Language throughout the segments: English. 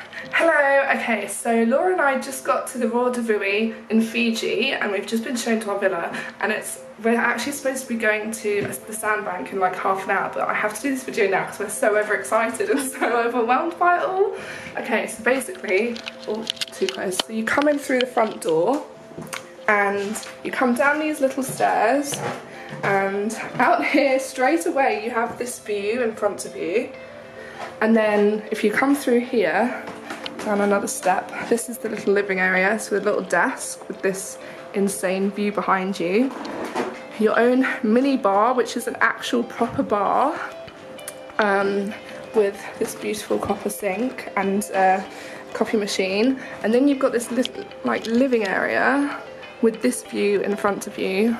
Hello, okay, so Laura and I just got to the Royal Davui in Fiji and we've just been shown to our villa, and we're actually supposed to be going to the sandbank in like half an hour, but I have to do this video now because we're so overexcited and so overwhelmed by it all. Okay, so basically, too close. So you come in through the front door and you come down these little stairs, and out here straight away you have this view in front of you. And then if you come through here, down another step, this is the little living area, so a little desk with this insane view behind you. Your own mini bar, which is an actual proper bar, with this beautiful copper sink and coffee machine. And then you've got this little like living area with this view in front of you.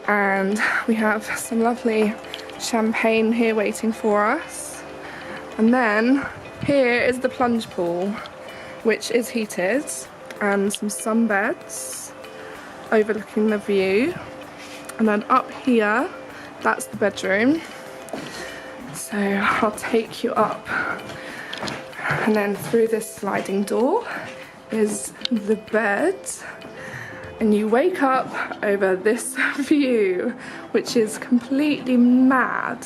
And we have some lovely champagne here waiting for us. And then here is the plunge pool, which is heated, and some sunbeds overlooking the view. And then up here, that's the bedroom. So I'll take you up. And then through this sliding door is the bed. And you wake up over this view, which is completely mad.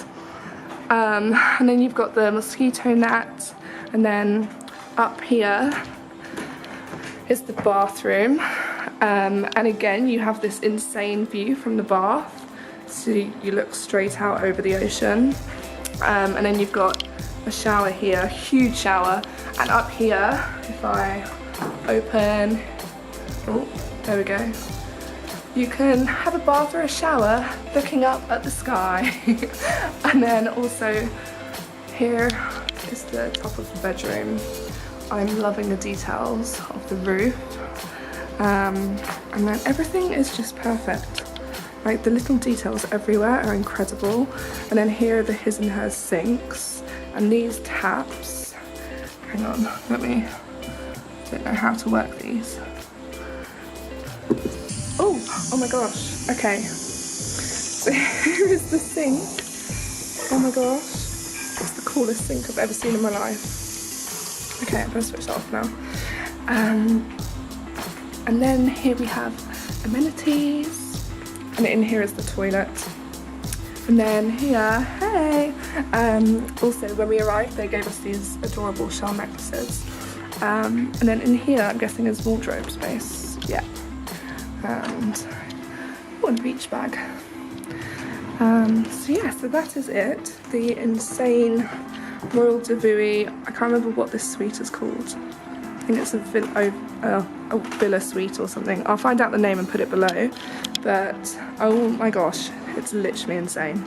And then you've got the mosquito net, and then up here is the bathroom. And again, you have this insane view from the bath, so you look straight out over the ocean. And then you've got a shower here, a huge shower. And up here, if I open, oh, there we go. You can have a bath or a shower looking up at the sky. And then also here is the top of the bedroom. I'm loving the details of the roof. And then everything is just perfect. Like the little details everywhere are incredible. And then here are the his and hers sinks. And these taps, hang on, don't know how to work these. Oh my gosh, okay. So here is the sink. Oh my gosh, it's the coolest sink I've ever seen in my life. Okay, I'm gonna switch that off now. And then here we have amenities. And in here is the toilet. And then here, hey! Also when we arrived, they gave us these adorable shell necklaces. And then in here, I'm guessing is wardrobe space, yeah. And a beach bag. So yeah, so that is it. The insane Royal Davui. I can't remember what this suite is called. I think it's a villa suite or something. I'll find out the name and put it below. But oh my gosh, it's literally insane.